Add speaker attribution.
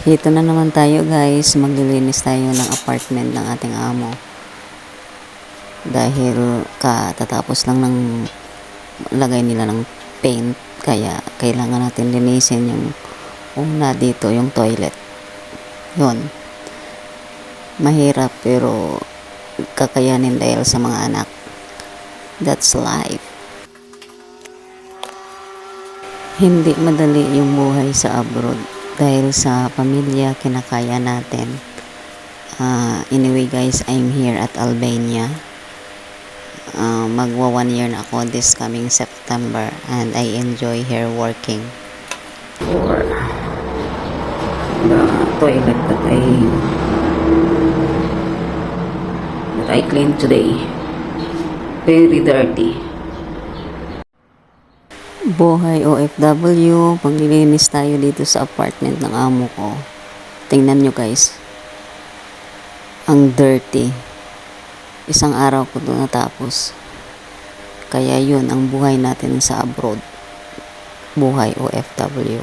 Speaker 1: Dito na naman tayo guys, maglilinis tayo ng apartment ng ating amo. Dahil katatapos lang ng lagay nila ng paint, kaya kailangan natin linisin yung una dito, yung toilet. Yun. Mahirap pero kakayanin dahil sa mga anak. That's life. Hindi madali yung buhay sa abroad. Dahil sa pamilya, kinakaya natin. Anyway guys, I'm here at Albania. Magwa 1 year na ako this coming September, and I enjoy here working. For the toilet that I cleaned today, very dirty. Buhay OFW, paglilinis tayo dito sa apartment ng amo ko. Tingnan nyo guys, ang dirty. Isang araw ko doon natapos. Kaya yun ang buhay natin sa abroad. Buhay OFW.